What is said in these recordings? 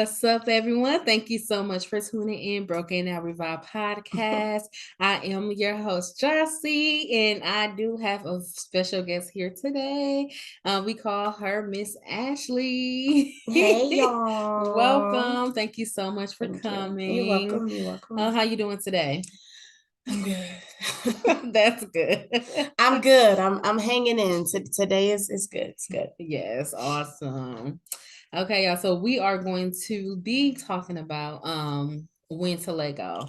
What's up, everyone? Thank you so much for tuning in, Broken Now Revive podcast. I am your host, Jossie, and I do have a special guest here today. We call her Miss Ashley. Hey y'all. Welcome. Thank you so much for Thank you. You're coming. welcome. You're welcome. How you doing today? I'm good. That's good. I'm good. I'm hanging in. Today is good. It's good. Yes, awesome. Okay, y'all. So we are going to be talking about when to let go.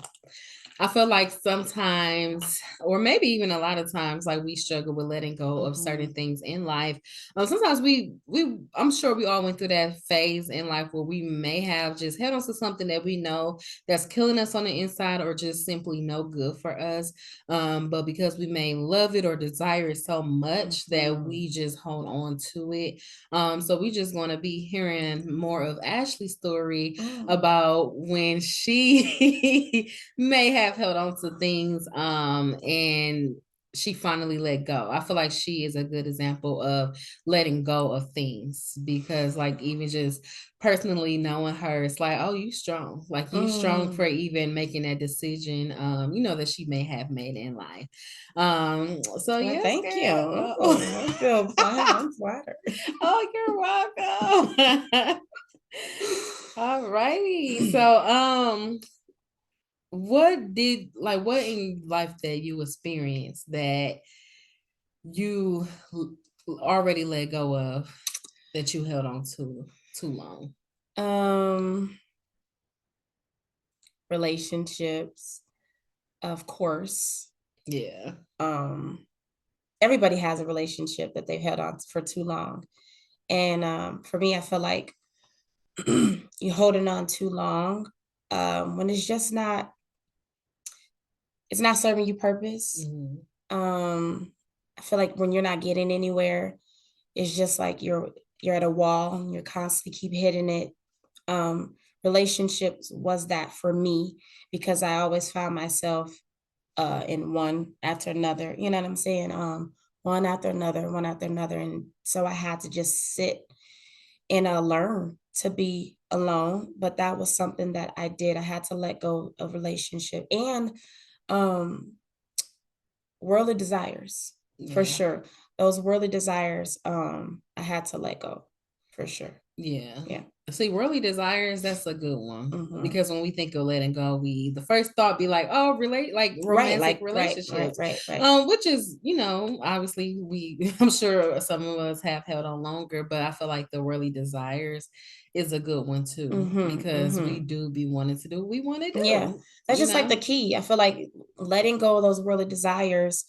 I feel like sometimes, or maybe even a lot of times, like we struggle with letting go of certain things in life. Sometimes I'm sure we all went through that phase in life where we may have just held on to something that we know that's killing us on the inside, or just simply no good for us. But because we may love it or desire it so much that we just hold on to it. So we just going to be hearing more of Ashley's story about when she may have held on to things and she finally let go. I feel like she is a good example of letting go of things, because like even just personally knowing her, it's like, oh, you strong. Like you strong for even making that decision, that she may have made in life. So Well, yes, thank you. girl. I feel flattered. I'm flattered. Oh, you're welcome. All righty. So what in life that you experienced that you already let go of, that you held on to too long? Um, Relationships, of course. Yeah. Everybody has a relationship that they've held on for too long. And for me, I feel like you're holding on too long when it's not serving you purpose. I feel like when you're not getting anywhere, it's just like you're at a wall and you're constantly keep hitting it. Relationships was that for me, because I always found myself in one after another. You know what I'm saying? One after another, one after another, and so I had to just sit and learn to be alone. But that was something that I did. I had to let go of relationship and um worldly desires, for sure. Those worldly desires, I had to let go, for sure. Yeah. Yeah. See, worldly desires, that's a good one. Because when we think of letting go, the first thought be like, oh, romantic relationships. Right. Which is, obviously I'm sure some of us have held on longer, but I feel like the worldly desires is a good one too, because we do be wanting to do what we want to do. Yeah. That's just like the key. I feel like letting go of those worldly desires,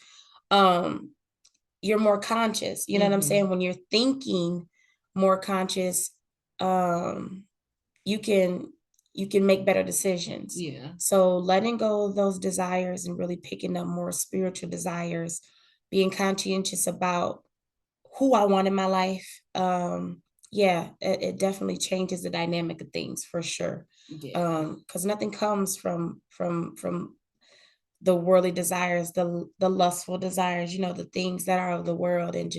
you're more conscious. You know what I'm saying? When you're thinking more conscious, you can make better decisions. Yeah. So letting go of those desires and really picking up more spiritual desires, being conscientious about who I want in my life. Yeah, it definitely changes the dynamic of things, for sure. Yeah. Because nothing comes from the worldly desires, the lustful desires, the things that are of the world, and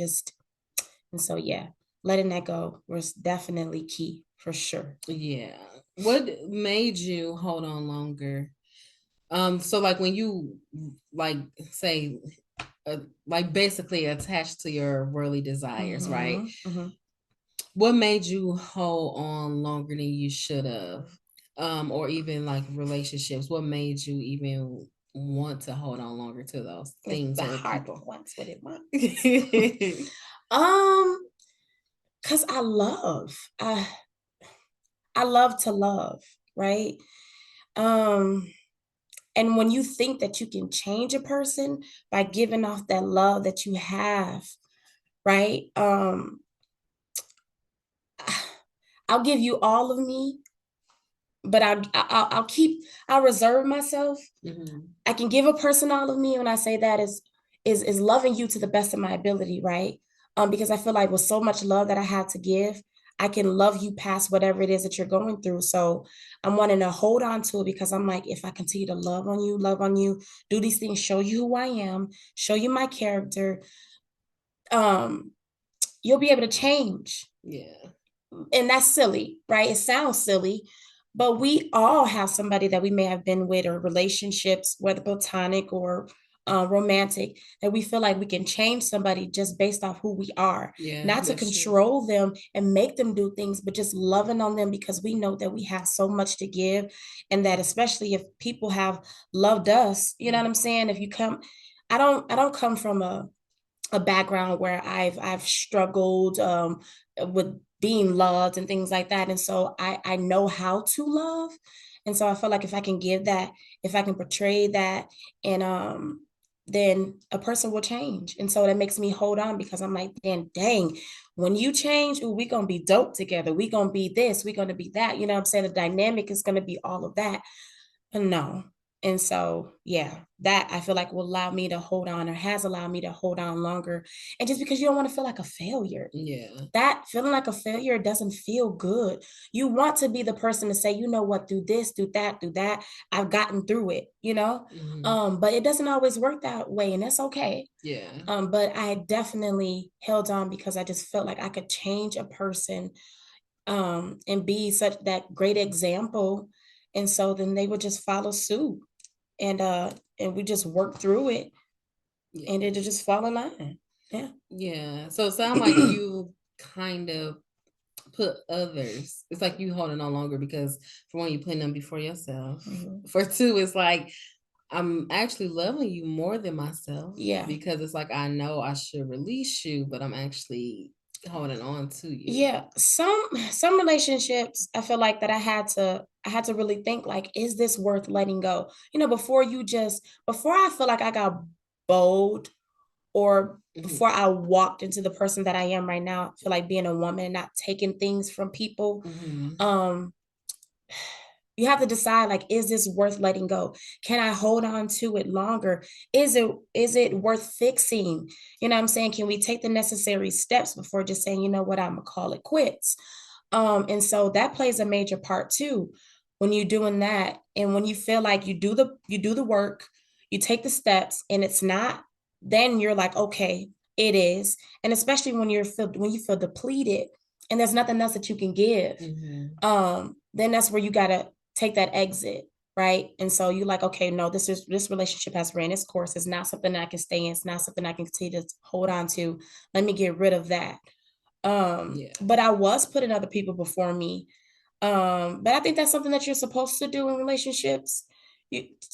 so yeah, letting that go was definitely key, for sure. Yeah. What made you hold on longer? So like when you like say like basically attached to your worldly desires, right? What made you hold on longer than you should have? Or even like relationships, what made you even want to hold on longer to those things? The heart wants what it wants. Because I love to love, right? Um, and when you think that you can change a person by giving off that love that you have, right? I'll give you all of me, but I'll reserve myself. I can give a person all of me when I say that is loving you to the best of my ability, right? Because I feel like with so much love that I have to give, I can love you past whatever it is that you're going through. So I'm wanting to hold on to it, because I'm like, if I continue to love on you, do these things, show you who I am, show you my character, you'll be able to change. Yeah. and that's silly, right? It sounds silly, but we all have somebody that we may have been with, or relationships, whether platonic or romantic, that we feel like we can change somebody just based off who we are, Yeah, not to that's true. control them and make them do things, but just loving on them because we know that we have so much to give. And that especially if people have loved us, you know what I'm saying? If you come, I don't come from a background where I've struggled with being loved and things like that, and so I know how to love, and so I feel like if I can give that, if I can portray that, and then a person will change, and so that makes me hold on because I'm like, then dang, when you change, ooh, we gonna be dope together. We gonna be this. We gonna be that. You know what I'm saying? The dynamic is gonna be all of that. No. And so, yeah, that I feel like will allow me to hold on, or has allowed me to hold on longer. And just because you don't want to feel like a failure, Yeah. that feeling like a failure doesn't feel good. You want to be the person to say, you know what, do that, I've gotten through it, you know? Hmm. But it doesn't always work that way, and that's okay. Yeah. But I definitely held on because I just felt like I could change a person, and be such that great example. And so then they would just follow suit, and we just work through it, and Yeah. it'll just fall in line. Yeah. Yeah. So it sounds like you kind of put others. It's like you holding on longer because for one, you putting them before yourself. Mhm. For two, it's like I'm actually loving you more than myself Yeah. because it's like I know I should release you, but I'm actually holding on to you. Yeah, some relationships I feel like that I had to really think like, is this worth letting go? Before I feel like I got bold, or Hmm. before I walked into the person that I am right now, I feel like being a woman and not taking things from people. Hmm. Um, you have to decide, like, is this worth letting go? Can I hold on to it longer? Is it worth fixing? You know what I'm saying? Can we take the necessary steps before just saying, you know what, I'm gonna call it quits? And so that plays a major part too, when you're doing that, and when you feel like you do the work, you take the steps, and it's not, then you're like, okay, it is. And especially when you feel depleted and there's nothing else that you can give, Hmm. then that's where you gotta take that exit, right? And so you like, okay, no, this relationship has ran its course. It's not something I can stay in. It's not something I can continue to hold on to. Let me get rid of that. Yeah. But I was putting other people before me. But I think that's something that you're supposed to do in relationships.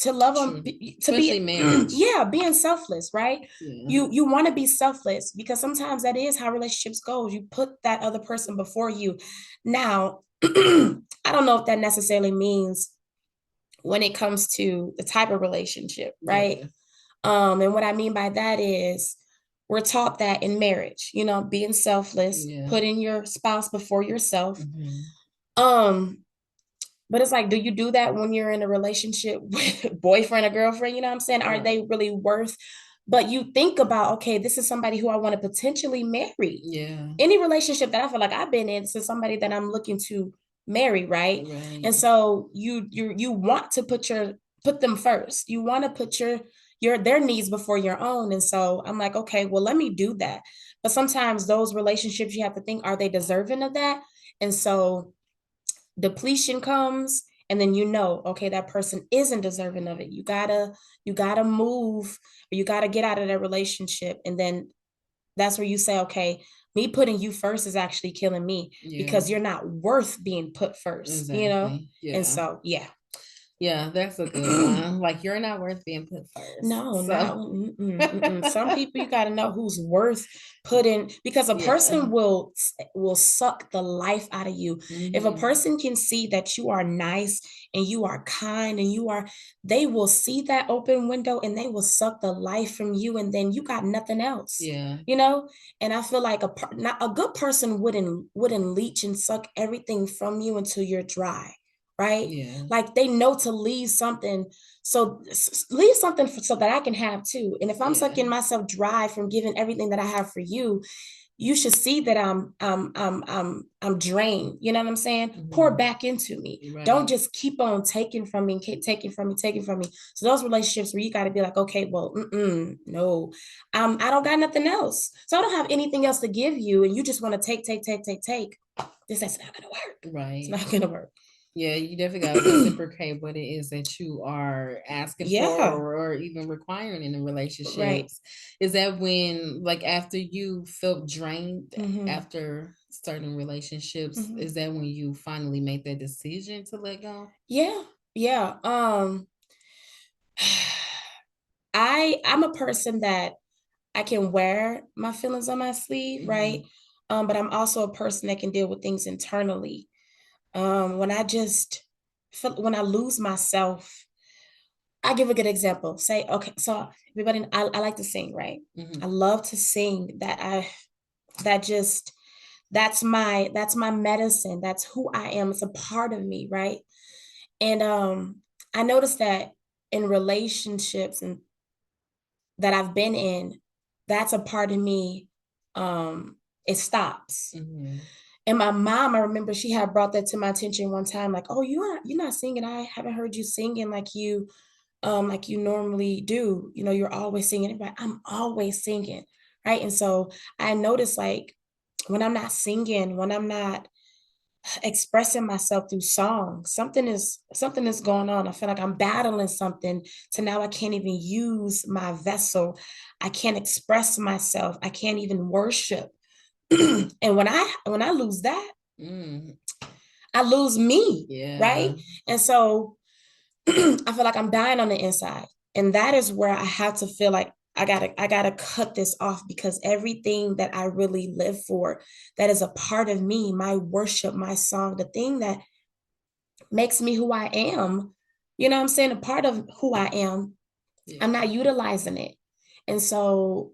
To love them, True. to Especially be, marriage. yeah, being selfless, right? Yeah. You want to be selfless because sometimes that is how relationships go. You put that other person before you. Now, I don't know if that necessarily means when it comes to the type of relationship, right? Yeah. And what I mean by that is we're taught that in marriage, being selfless, Yeah. putting your spouse before yourself. Hmm. Um, but it's like, do you do that when you're in a relationship with boyfriend or girlfriend? You know what I'm saying? Are they Right. really worth? But you think about, okay, this is somebody who I want to potentially marry. Yeah. Any relationship that I feel like I've been in, this is somebody that I'm looking to marry, right? And Right. so you want to put them first. You want to put your their needs before your own. And so I'm like, okay, well, let me do that. But sometimes those relationships, you have to think, are they deserving of that? And so depletion comes, and then okay, that person isn't deserving of it. You gotta move, or you gotta get out of that relationship. And then that's where you say, okay, me putting you first is actually killing me Yeah. because you're not worth being put first. Exactly. And Yeah. so, yeah. Yeah, that's a good one. Like you're not worth being put first. No, not So some people, you got to know who's worth putting, because a yeah. person will suck the life out of you. If a Hmm. person can see that you are nice and you are kind and they will see that open window and they will suck the life from you, and then you got nothing else. Yeah. You know, and I feel like not a good person wouldn't leech and suck everything from you until you're dry, right? Yeah. Like they know to leave something, so leave something so that I can have too. And if I'm Yeah. sucking myself dry from giving everything that I have for you, you should see that I'm drained. You know what I'm saying? Pour back into me. Don't Right. just keep on taking from me, keep taking from me, taking from me. So those relationships where you got to be like, okay, well, no, I don't got nothing else. So I don't have anything else to give you, and you just want to take, take, take, take, take. This is not gonna work. It's Right. not gonna work. Yeah, you definitely got to reciprocate what it is that you are asking for, Yeah. or even requiring in the Right. relationships. Is that when, like, after you felt drained Mm-hmm. after starting relationships, Mm-hmm. is that when you finally make that decision to let go? Yeah. Yeah. I'm a person that I can wear my feelings on my sleeve, right? Hmm. But I'm also a person that can deal with things internally. When I just when I lose myself, I give a good example. Say, okay, so everybody, I like to sing, right? I Hmm. love to sing. That just that's my medicine. That's who I am. It's a part of me, right? And I noticed that in relationships and that I've been in, that's a part of me. It stops. Hmm. And my mom, I remember she had brought that to my attention one time, like, "Oh, you're not singing. I haven't heard you singing like you normally do. You know, you're always singing." But I'm always singing, right? And so I noticed like when I'm not singing, when I'm not expressing myself through song, something is going on. I feel like I'm battling something to now I can't even use my vessel. I can't express myself. I can't even worship. And when I lose that, Mm. I lose me, right? Yeah. And so I feel like I'm dying on the inside. And that is where I have to feel like I gotta cut this off because everything that I really live for, that is a part of me, my worship, my song, the thing that makes me who I am, you know what I'm saying? A part of who I am, I'm Yeah. not utilizing it. And so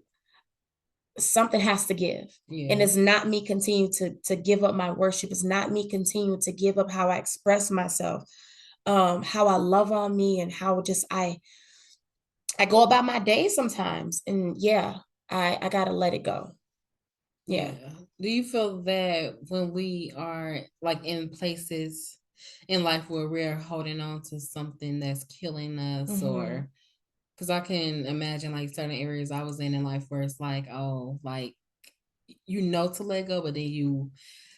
something has to give. And Yeah. it's not me continue to give up my worship. It's not me continue to give up how I express myself, how I love on me and how just I go about my day sometimes. And yeah, I gotta let it go. Yeah. Yeah. Do you feel that when we are like in places in life where we're holding on to something that's killing us, Mm-hmm. or because I can imagine like certain areas I was in life where it's like, oh, like you know to let go, but then you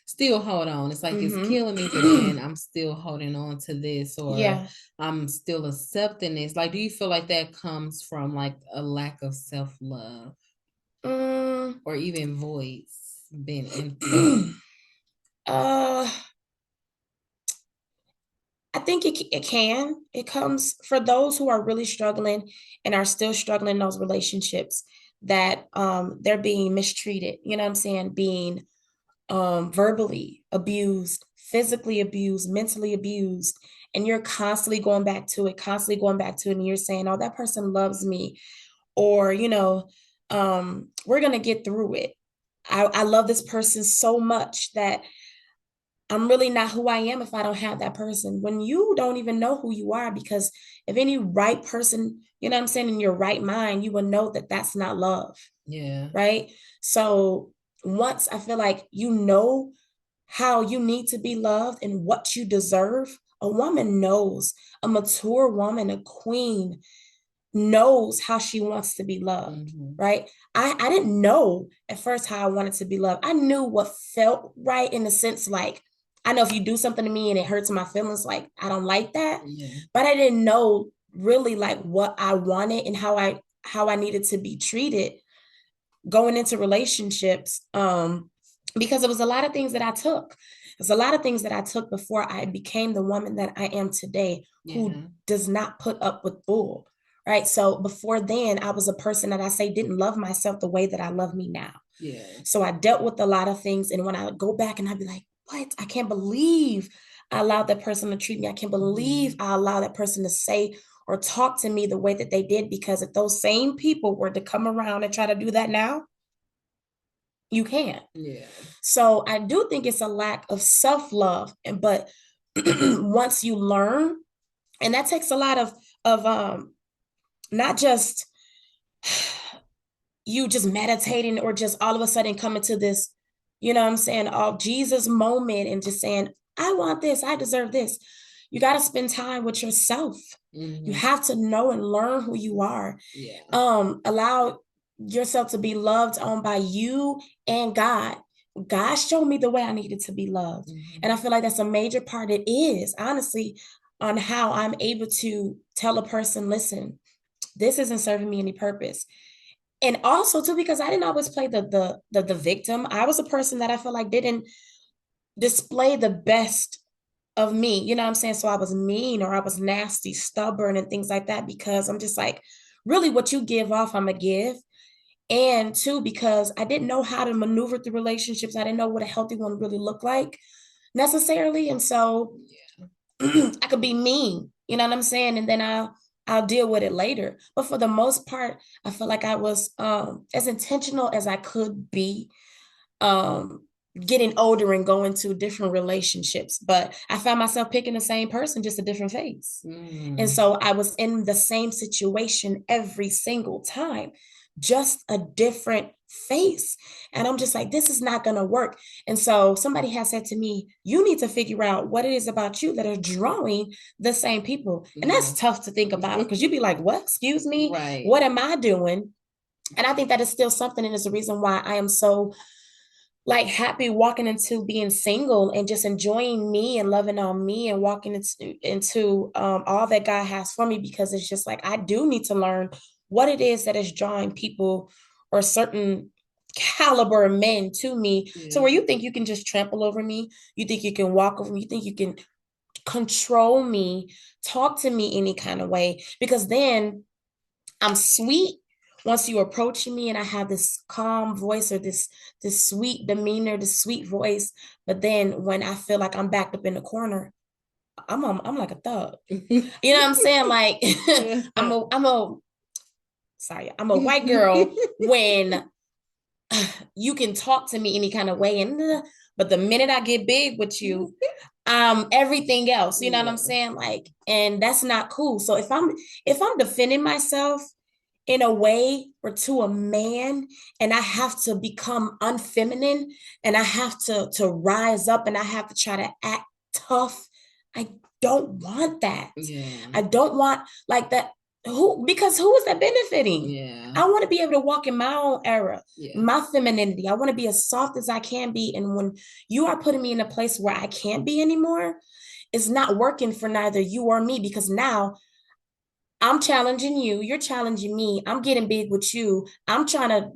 still hold on. It's like it's killing me, but Mm-hmm. then I'm still holding on to this, or Yeah. I'm still accepting this. Like, do you feel like that comes from like a lack of self love, Mm. or even voids being empty? uh I think it can. It comes for those who are really struggling and are still struggling in those relationships that they're being mistreated, you know what I'm saying? Being verbally abused, physically abused, mentally abused, and you're constantly going back to it, constantly going back to it, and you're saying, "Oh, that person loves me," or we're gonna get through it. I love this person so much that I'm really not who I am if I don't have that person. When you don't even know who you are, because if any right person, you know what I'm saying, in your right mind, you will know that that's not love, Yeah. right? So once I feel like you know how you need to be loved and what you deserve, a woman knows, a mature woman, a queen knows how she wants to be loved, Hmm. right? I didn't know at first how I wanted to be loved. I knew what felt right in the sense like, I know if you do something to me and it hurts my feelings, like I don't like that. Yeah. But I didn't know really like what I wanted and how I needed to be treated going into relationships. Because it was a lot of things that I took. There's a lot of things that I took before I became the woman that I am today, who Yeah. does not put up with bull. Right. So before then, I was a person that I say didn't love myself the way that I love me now. Yeah. So I dealt with a lot of things. And when I would go back and I'd be like, what? I can't believe I allowed that person to treat me. I can't believe Hmm. I allowed that person to say or talk to me the way that they did. Because if those same people were to come around and try to do that now, you can't. Yeah. So I do think it's a lack of self-love. And but once you learn, and that takes a lot of not just you just meditating or just all of a sudden coming to this, you know what I'm saying, all Jesus moment and just saying, I want this, I deserve this. You got to spend time with yourself. You have to know and learn who you are. Yeah. Allow yourself to be loved on by you and God. God showed me the way I needed to be loved. And I feel like that's a major part. It is, honestly, on how I'm able to tell a person, listen, this isn't serving me any purpose. And also too, because I didn't always play the victim. I was a person that I feel like didn't display the best of me. You know what I'm saying? So I was mean or I was nasty, stubborn, and things like that, because I'm just like, really what you give off, I'm gonna give. And two, because I didn't know how to maneuver through relationships. I didn't know what a healthy one really looked like necessarily. And so I could be mean, you know what I'm saying? And then I'll deal with it later. But for the most part, I feel like I was as intentional as I could be, um getting older and going to different relationships. But I found myself picking the same person, just a different face. And so I was in the same situation every single time, just a different face. And I'm just like, this is not going to work. And so somebody has said to me, you need to figure out what it is about you that are drawing the same people. And that's tough to think about, because you'd be like, what? Excuse me? Right. What am I doing? And I think that is still something, and it's a reason why I am so like happy walking into being single and just enjoying me and loving on me and walking into all that God has for me, because it's just like I do need to learn what it is that is drawing people or certain caliber men to me. Yeah. So where you think you can just trample over me, you think you can walk over me, you think you can control me, talk to me any kind of way, because then I'm sweet once you approach me and I have this calm voice or this sweet demeanor, this sweet voice. But then when I feel like I'm backed up in the corner, I'm like a thug. You know what I'm saying? Like I'm a white girl when you can talk to me any kind of way, and but the minute I get big with you, everything else, you know what I'm saying? Like, and that's not cool. So if I'm defending myself in a way or to a man, and I have to become unfeminine, and I have to rise up, and I have to try to act tough, I don't want that. I don't want like that. Because who is that benefiting? I want to be able to walk in my own era, my femininity. I want to be as soft as I can be. And when you are putting me in a place where I can't be anymore, it's not working for neither you or me, because now I'm challenging you, you're challenging me, I'm getting big with you.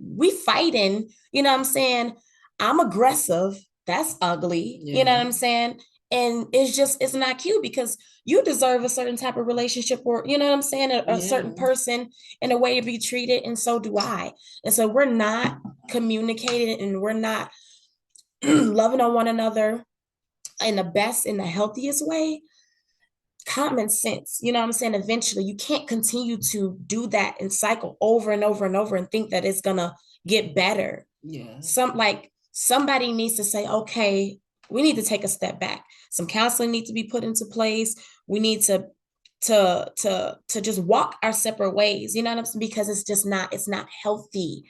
We fighting, you know what I'm saying? I'm aggressive. That's ugly. You know what I'm saying? And it's not cute, because you deserve a certain type of relationship, or, you know what I'm saying? A certain person and a way to be treated. And so do I. And so we're not communicating, and we're not loving on one another in the best, in the healthiest way. Common sense, you know what I'm saying? Eventually you can't continue to do that and cycle over and over and over and think that it's gonna get better. Somebody needs to say, okay, we need to take a step back. Some counseling needs to be put into place. We need to just walk our separate ways, you know what I'm saying? Because it's not healthy.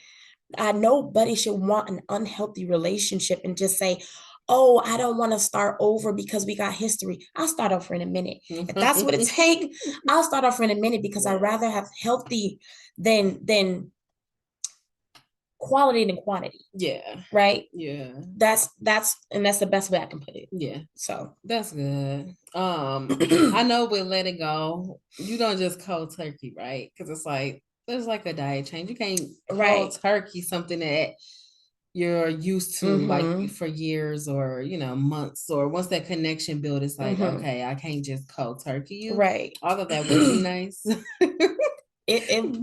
Nobody should want an unhealthy relationship and just say, oh, I don't want to start over because we got history. I'll start over in a minute. If that's what it takes, I'll start over in a minute, because I'd rather have healthy than quality than quantity. Right? That's the best way I can put it. So that's good. I know with Let It Go, you don't just cold turkey, right? Because it's like there's like a diet change. You can't cold turkey something that you're used to like for years, or months, or once that connection build, it's like okay, I can't just cold turkey you. Right. Although that would be nice. It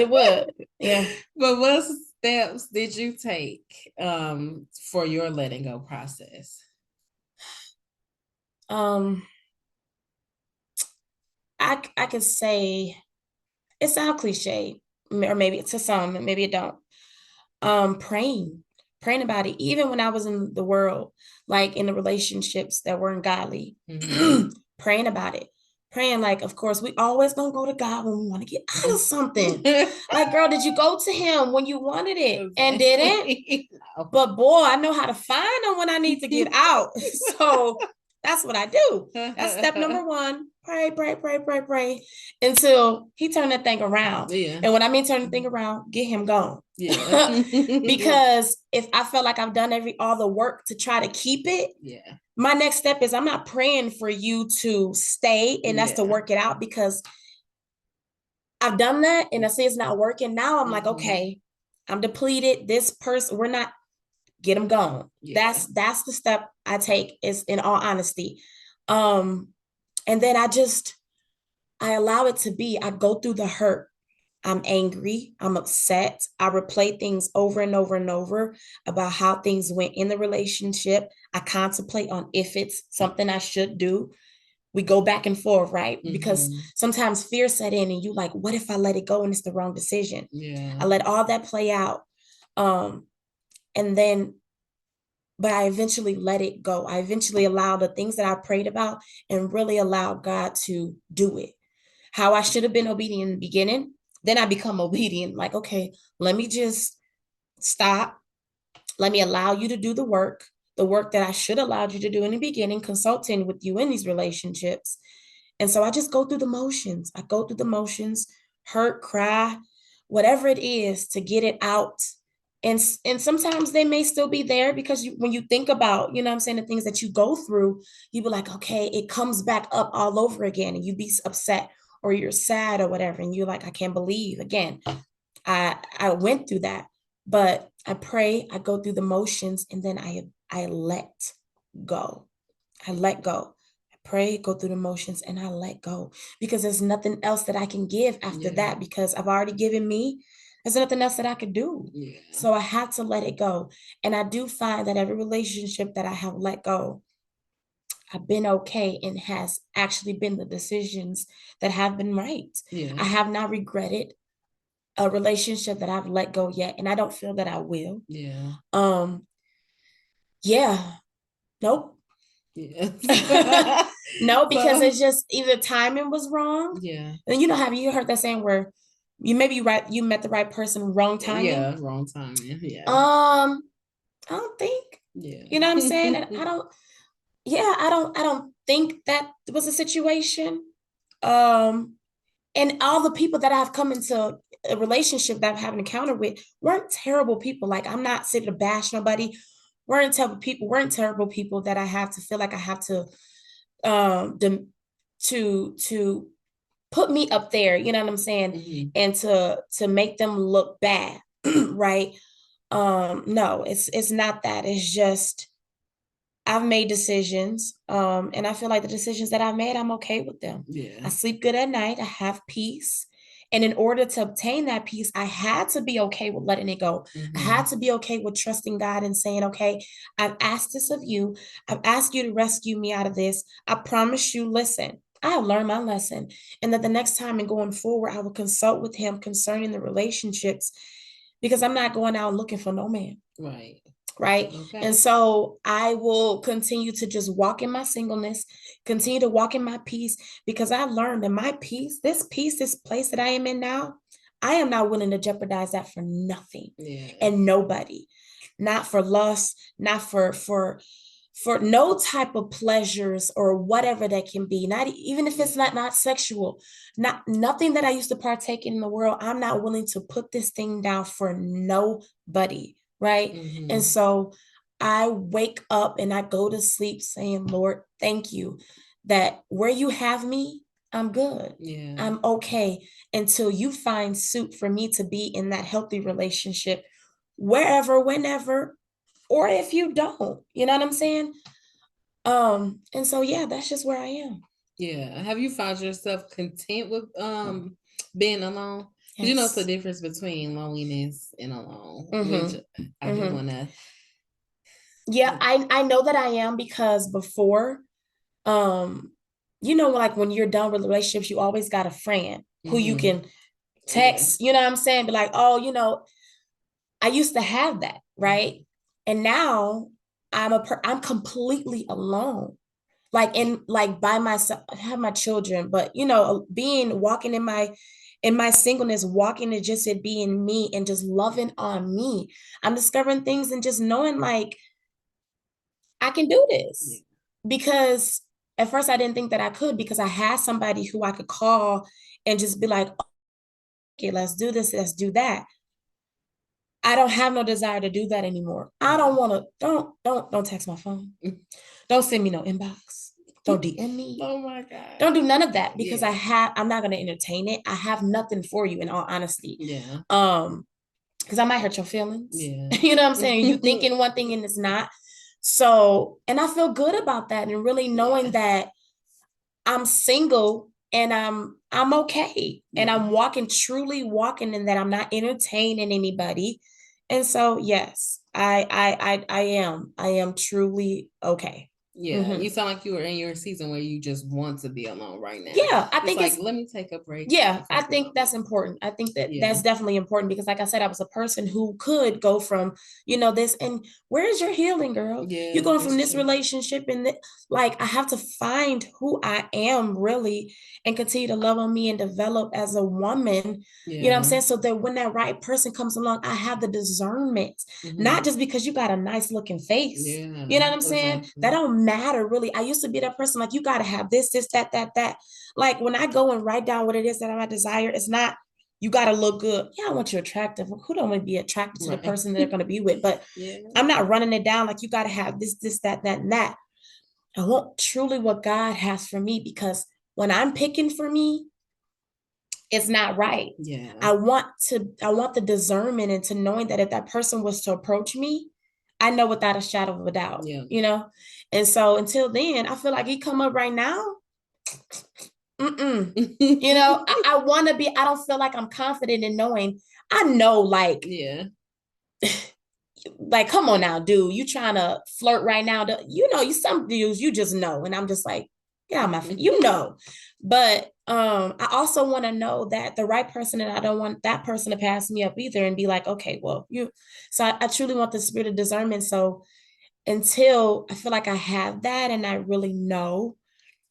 would. Yeah. But what steps did you take for your letting go process? I could say it sounds cliche, or maybe to some, maybe it don't. Praying about it, even when I was in the world, like in the relationships that weren't godly, praying about it, praying, like, of course, we always gonna go to God when we want to get out of something. Like, girl, did you go to him when you wanted it and didn't? No. But boy, I know how to find them when I need to get out. So that's what I do. That's step number one. Pray, pray, pray, pray, pray until he turned that thing around. Yeah. And when I mean turn the thing around, get him gone. Yeah. Because if I feel like I've done all the work to try to keep it, yeah, my next step is I'm not praying for you to stay and that's to work it out, because I've done that and I see it's not working. Now I'm like, okay, I'm depleted. This person, we're not, get them gone. Yeah. That's the step I take, is in all honesty. And then I allow it to be. I go through the hurt. I'm angry. I'm upset. I replay things over and over and over about how things went in the relationship. I contemplate on if it's something I should do. We go back and forth, right? Because sometimes fear set in and you like, what if I let it go and it's the wrong decision? Yeah. I let all that play out. And then, but I eventually let it go. I eventually allow the things that I prayed about and really allow God to do it. How I should have been obedient in the beginning, then I become obedient. Like, okay, let me just stop. Let me allow you to do the work that I should have allowed you to do in the beginning, consulting with you in these relationships. And so I just go through the motions. I go through the motions, hurt, cry, whatever it is to get it out. And sometimes they may still be there, because when you think about, you know what I'm saying, the things that you go through, you be like, okay, it comes back up all over again, and you be upset or you're sad or whatever. And you're like, I can't believe again, I went through that. But I pray, I go through the motions, and then I let go. I let go. I pray, go through the motions, and I let go, because there's nothing else that I can give after that, because I've already given me. There's nothing else that I could do. Yeah. So I had to let it go. And I do find that every relationship that I have let go, I've been okay, and has actually been the decisions that have been right. Yeah. I have not regretted a relationship that I've let go yet, and I don't feel that I will. Yeah. Yeah. Nope. Yeah. No, because it's just either timing was wrong. Yeah. And have you heard that saying where you met the right person, wrong timing? Yeah, wrong timing. Yeah. I don't think. Yeah. You know what I'm saying? I don't think that was a situation. And all the people that I've come into a relationship that I've had an encounter with weren't terrible people. Like, I'm not sitting to bash nobody. Weren't terrible people that I have to feel like I have to to put me up there, you know what I'm saying? And to make them look bad. Right. No, it's not that. It's just I've made decisions, and I feel like the decisions that I've made, I'm okay with them. Yeah. I sleep good at night. I have peace. And in order to obtain that peace, I had to be okay with letting it go. I had to be okay with trusting God and saying, okay, I've asked this of you. I've asked you to rescue me out of this. I promise you, listen, I have learned my lesson. And that the next time and going forward, I will consult with him concerning the relationships, because I'm not going out looking for no man. Right. Right. Okay. And so I will continue to just walk in my singleness, continue to walk in my peace, because I learned that my peace, this place that I am in now, I am not willing to jeopardize that for nothing. Yeah. And nobody, not for lust, not for no type of pleasures or whatever that can be, not even if it's not sexual, nothing that I used to partake in the world. I'm not willing to put this thing down for nobody. Right. And so I wake up and I go to sleep saying, Lord, thank you that where you have me, I'm good. Yeah. I'm okay until you find suit for me to be in that healthy relationship, wherever, whenever, or if you don't, you know what I'm saying? And so, yeah, that's just where I am. Yeah. Have you found yourself content with being alone? Yes. You know, it's the difference between loneliness and alone, which I do want to. Yeah, I know that I am, because before, like when you're done with relationships, you always got a friend who you can text, you know what I'm saying? Be like, oh, I used to have that, right? And now I'm completely alone. like by myself. I have my children, but you know, being walking in my singleness, walking and just it being me and just loving on me. I'm discovering things and just knowing like I can do Yeah. this. Because at first I didn't think that I could, because I had somebody who I could call and just be like, okay, let's do this, let's do that. I don't have no desire to do that anymore. I don't want to, don't text my phone. Don't send me no inbox. Don't DM me. Oh my God. Don't do none of that, because Yeah. I'm not gonna entertain it. I have nothing for you, in all honesty. Yeah. Because I might hurt your feelings. Yeah. You know what I'm saying? You thinking one thing and it's not. So, and I feel good about that, and really knowing Yeah. that I'm single and I'm okay. And Yeah. I'm walking, truly walking in that I'm not entertaining anybody. And so yes, I am truly okay. Yeah. Mhm. You sound like you were in your season where you just want to be alone right now. Yeah, I It's think like, it's let me take a break yeah, and I focus think on that's me. important. I think that Yeah. that's definitely important, because like I said, I was a person who could go from, you know, this, and where's your healing, girl? You're Yeah, going from that's this true. relationship and like I have to find who I am really and continue to love on me and develop as a woman. You know what I'm Yeah. saying? So that when that right person comes along, I have the discernment, not Hmm. just because you got a nice looking face. You Yeah, know what I'm saying? That exactly. don't matter really. I used to be that person like, you got to have this, that. Like when I go and write down what it is that I desire, it's not you got to look good. Yeah, I want you attractive. Who don't want to be attracted to the Right. person that they're going to be with? But Yeah. I'm not running it down like you got to have this, that, and that. I want truly what God has for me, because when I'm picking for me, it's not right. Yeah. I want the discernment into knowing that if that person was to approach me, I know without a shadow of a doubt, Yeah. you know? And so until then, I feel like he come up right now. Mm-mm. You know, I want to be, I don't feel like I'm confident in knowing. I know, Yeah. like, come on now, dude. You trying to flirt right now? You know, you some dudes, you just know. And I'm just like, yeah, you know. But I also want to know that the right person, and I don't want that person to pass me up either and be like, okay, well, you so I truly want the spirit of discernment. So until I feel like I have that and I really know,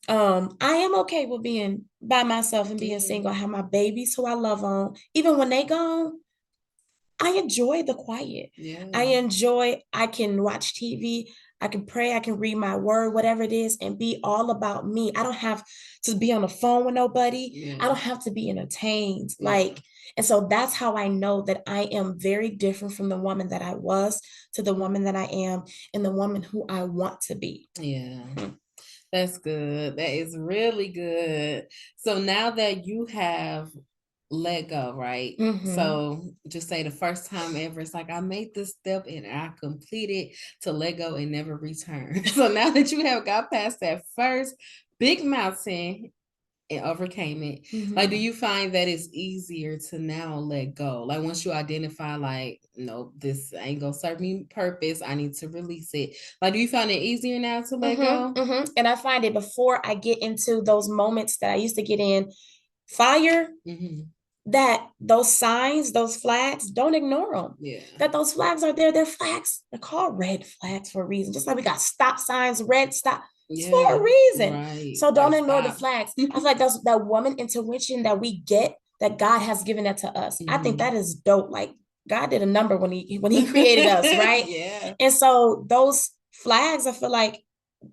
I am okay with being by myself and being Yeah. single. I have my babies who I love on. Even when they gone, I enjoy the quiet. Yeah. I can watch TV, I can pray, I can read my word, whatever it is, and be all about me. I don't have to be on the phone with nobody. I Yeah. don't have to be entertained. Yeah. Like, and so that's how I know that I am very different from the woman that I was to the woman that I am and the woman who I want to be. Yeah. That's good. That is really good. So now that you have let go, right? Mm-hmm. So just say the first time ever, it's like I made this step and I completed to let go and never return. So now that you have got past that first big mountain and overcame it, like, do Mm-hmm. you find that it's easier to now let go? Like once you identify, like, no, this ain't gonna serve me purpose, I need to release it. Like, do you find it easier now to let Mm-hmm. go? Mm-hmm. And I find it before I get into those moments that I used to get in fire, Mm-hmm. that those signs, those flags, don't ignore them. Yeah. That those flags are there. They're flags. They're called red flags for a reason. Just like we got stop signs, red stop. It's for a Yeah. reason. Right. So don't Like ignore the stop. flags. I feel like that's that woman intuition that we get, that God has given that to us. I think Mm-hmm. that is dope. Like God did a number when he created us, right? Yeah. And so those flags, I feel like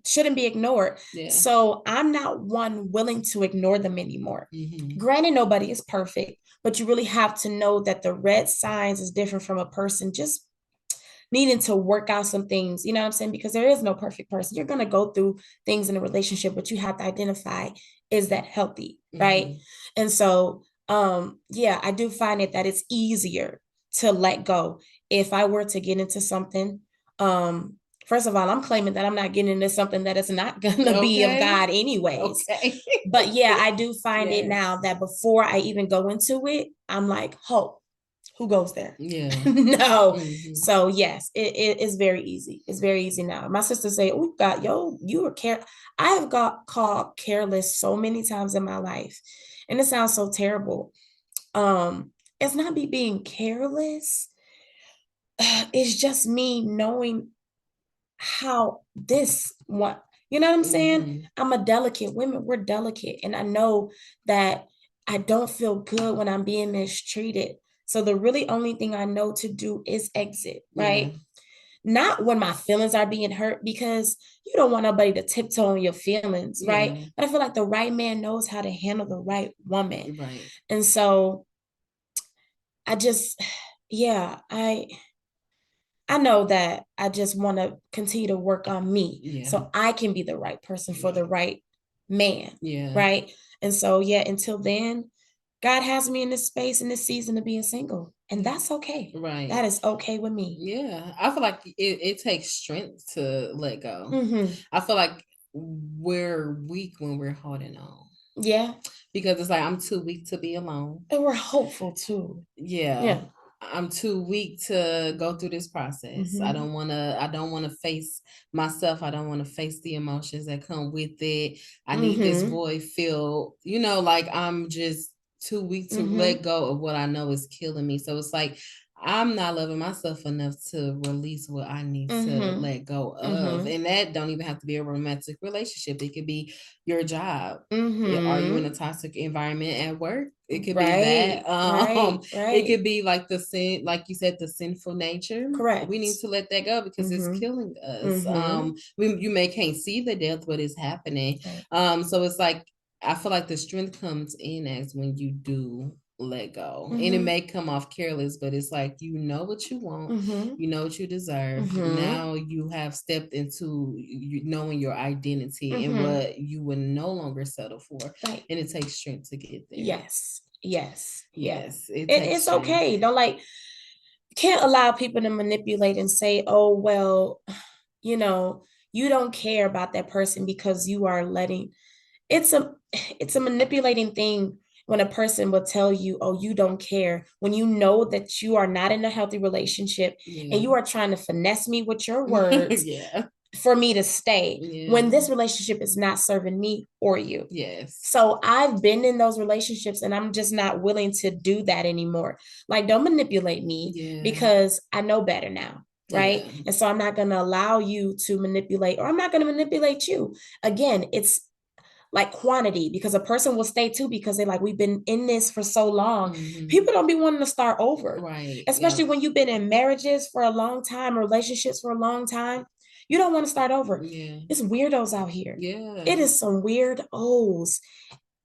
shouldn't be ignored. Yeah. So I'm not one willing to ignore them anymore. Mm-hmm. Granted, nobody is perfect, but you really have to know that the red signs is different from a person just needing to work out some things. You know what I'm saying? Because there is no perfect person. You're going to go through things in a relationship, but you have to identify, is that healthy? Right. Mm-hmm. And so, yeah, I do find it that it's easier to let go. If I were to get into something, um, first of all, I'm claiming that I'm not getting into something that is not going to be of Okay. God anyways. Okay. But yeah, I do find it Yes. now that before I even go into it, I'm like, hope, who goes there? Yeah. No. Mm-hmm. So yes, it is very easy. It's very easy now. My sister say, "Oh God, yo, you were care." I have got called careless so many times in my life, and it sounds so terrible. Um, it's not me being careless. It's just me knowing how this one. You know what I'm saying? Mhm. I'm a delicate women, we're delicate. And I know that I don't feel good when I'm being mistreated. So the really only thing I know to do is exit, Yeah. right? Not when my feelings are being hurt, because you don't want nobody to tiptoe on your feelings, right? Yeah. But I feel like the right man knows how to handle the right woman. Right. And so I just, yeah, I know that I just want to continue to work on me Yeah. so I can be the right person for the right man, Yeah. right? And so, yeah, until then, God has me in this space in this season of being single, and that's okay. Right. That is okay with me. Yeah. I feel like it takes strength to let go. Mm-hmm. I feel like we're weak when we're holding on. Yeah. Because it's like I'm too weak to be alone. And we're hopeful too. Yeah. Yeah. I'm too weak to go through this process. I don't want to face myself. I don't want to face the emotions that come with it. I need this void filled, like I'm just too weak to let go of what I know is killing me. So it's like I'm not loving myself enough to release what I need to let go of. And that don't even have to be a romantic relationship. It could be your job. Are you in a toxic environment at work? It could be that. It could be like the sin, like you said, the sinful nature. Correct. We need to let that go because it's killing us. You may can't see the death, but it's happening. Right. So it's like I feel like the strength comes in as when you do let go. And it may come off careless, but it's like you know what you want, you know what you deserve. Now you have stepped into knowing your identity and what you would no longer settle for. Right. And it takes strength to get there. Yes. It's okay. Don't can't allow people to manipulate and say, oh, well, you don't care about that person because you are letting it's a manipulating thing when a person will tell you, oh, you don't care, when you know that you are not in a healthy relationship and you are trying to finesse me with your words for me to stay when this relationship is not serving me or you. Yes. So I've been in those relationships and I'm just not willing to do that anymore. Like, don't manipulate me because I know better now. Right. And so I'm not going to allow you to manipulate, or I'm not going to manipulate you. Again, it's like quantity, because a person will stay too because they're like, we've been in this for so long. People don't be wanting to start over. Right. Especially when you've been in marriages for a long time, relationships for a long time. You don't want to start over. Yeah. It's weirdos out here. Yeah. It is some weirdos.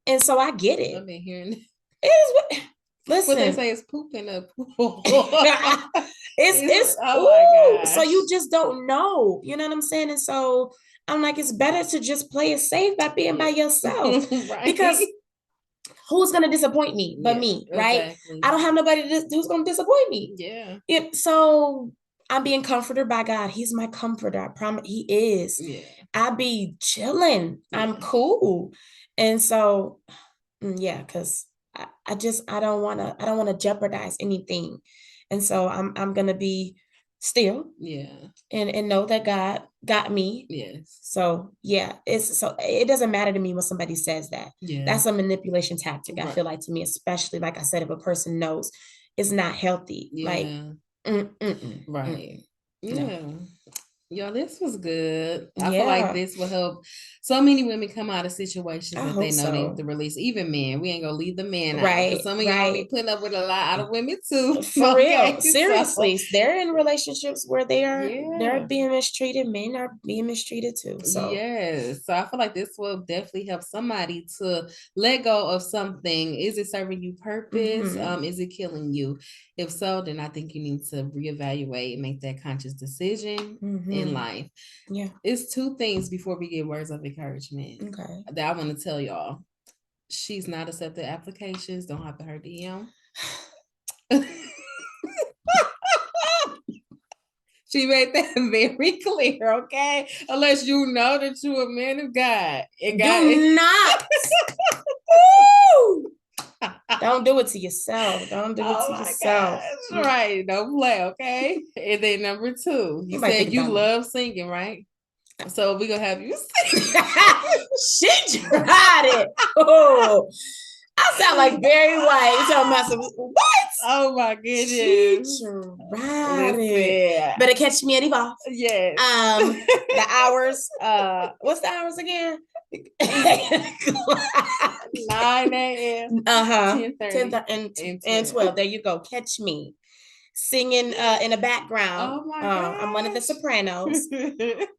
And so I get it. I've been hearing it. It is listen. What they say is poop in a pool. it's oh my gosh. So you just don't know. You know what I'm saying? And so I'm like, it's better to just play it safe by being by yourself. Right. Because who's going to disappoint me but me, right? Exactly. I don't have nobody who's going to disappoint me. Yeah. So I'm being comforted by God. He's my comforter. I promise he is. Yeah. I be chilling. Yeah. I'm cool. And so, because I don't want to jeopardize anything. And so I'm going to be still. Yeah. And know that God got me. Yes. So it doesn't matter to me when somebody says that. Yeah. That's a manipulation tactic. Right. I feel like, to me, especially, like I said, if a person knows it's not healthy. Yeah. Right. Yeah. No. Yo, this was good. I feel like this will help so many women come out of situations that they know need to release. Even men. We ain't gonna leave the men out. Because some of y'all be putting up with a lot of women too. For real. Seriously. They're in relationships where they're being mistreated. Men are being mistreated too. So yes. So I feel like this will definitely help somebody to let go of something. Is it serving you purpose? Is it killing you? If so, then I think you need to reevaluate and make that conscious decision in life. Yeah. It's two things before we get words of encouragement that I want to tell y'all. She's not accepted applications. Don't hop in her DM. She made that very clear, okay? Unless you know that you're a man of God. Do not. Don't do it to yourself. Don't do it to yourself. Gosh. Right. Don't play, okay? And then number two, you said you love singing, right? So we're going to have you sing. She tried it. Oh, I sound like Barry White. You talking about some what? Oh my goodness. Teacher, right. Listen. Better catch me at Evolve. Yes. The hours. What's the hours again? 9 a.m. 10:30 and 12. There you go. Catch me singing in the background. Oh my I'm one of the gosh. Sopranos.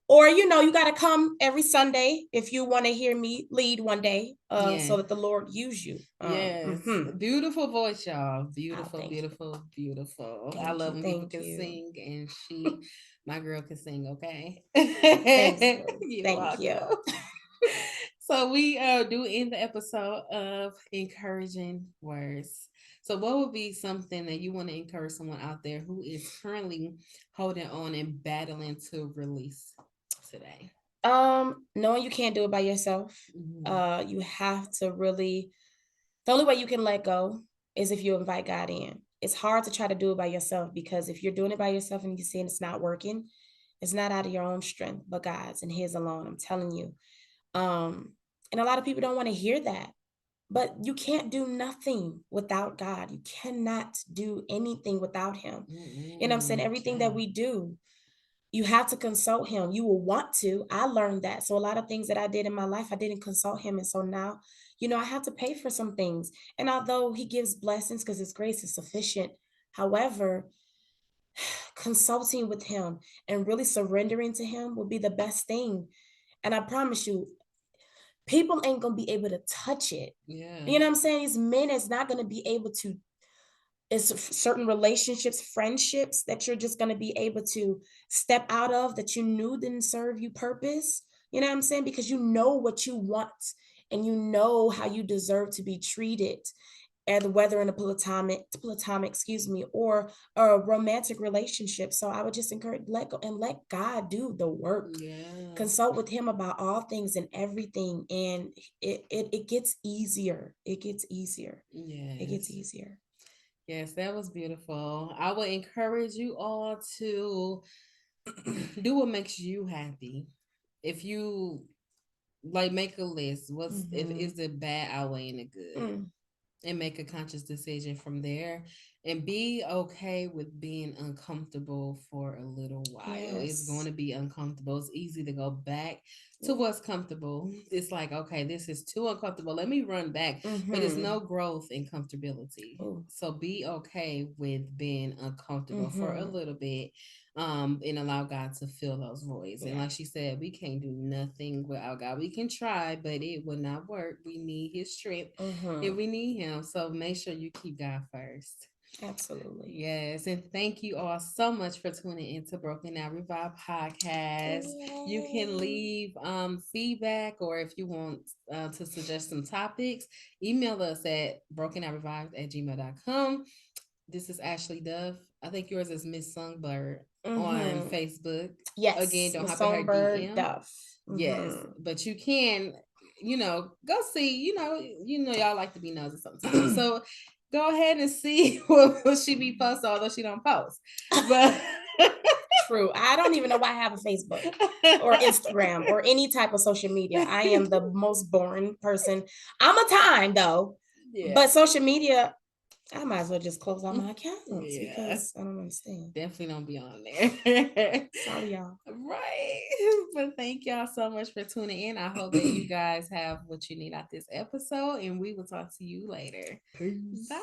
Or you got to come every Sunday if you want to hear me lead one day, so that the Lord use you. Yes, beautiful voice, y'all. Beautiful, thank beautiful, beautiful. I Thank love you, when people thank can you. sing, and my girl can sing. Okay, Thanks. You're Thank you. welcome. So we do end the episode of encouraging words. So what would be something that you want to encourage someone out there who is currently holding on and battling to release today? Knowing you can't do it by yourself. Mhm. You have to really, the only way you can let go is if you invite God in. It's hard to try to do it by yourself, because if you're doing it by yourself and you're seeing it's not working, it's not out of your own strength, but God's and His alone. I'm telling you. And a lot of people don't want to hear that. But you can't do nothing without God. You cannot do anything without Him. You know what I'm saying? Everything that we do, you have to consult Him. You will want to. I learned that. So a lot of things that I did in my life, I didn't consult Him. And so now, I have to pay for some things. And although He gives blessings because His grace is sufficient, however, consulting with Him and really surrendering to Him will be the best thing. And I promise you, people ain't gonna be able to touch it. Yeah. You know what I'm saying? These men is not gonna be able to. It's certain relationships, friendships that you're just gonna be able to step out of that you knew didn't serve you purpose. You know what I'm saying? Because you know what you want and you know how you deserve to be treated, and whether in a platonic, excuse me, or a romantic relationship. So I would just encourage, let go and let God do the work. Yeah. Consult with Him about all things and everything, and it gets easier. It gets easier. Yes. It gets easier. Yes, that was beautiful. I would encourage you all to do what makes you happy. If you like, make a list. What's if is the bad outweighing the good? And make a conscious decision from there, and be okay with being uncomfortable for a little while. It's going to be uncomfortable. It's easy to go back to what's comfortable. It's like, okay, this is too uncomfortable, let me run back. But it's no growth in comfortability. So be okay with being uncomfortable for a little bit, and allow God to fill those voids. And like she said, we can't do nothing without God. We can try, but it will not work. We need His strength, and we need Him. So make sure you keep God first. Absolutely. Yes. And thank you all so much for tuning into Broken Now Revive podcast. You can leave feedback, or if you want to suggest some topics, email us at brokenoutrevived@gmail.com. This is Ashley Duff. I think yours is Miss Songbird on Facebook. Yes. Again, don't Miss have to her Songbird DM. Duff. Yes, but you can, go see. Y'all like to be nosy sometimes. So go ahead and see what she be posting, although she don't post. But true. I don't even know why I have a Facebook or Instagram or any type of social media. I am the most boring person. I'm a time though. Yeah. But social media, I might as well just close out my accounts because I don't understand. Definitely don't be on there. Sorry, y'all. Right. But thank y'all so much for tuning in. I hope that you guys have what you need out this episode, and we will talk to you later. Peace. Bye.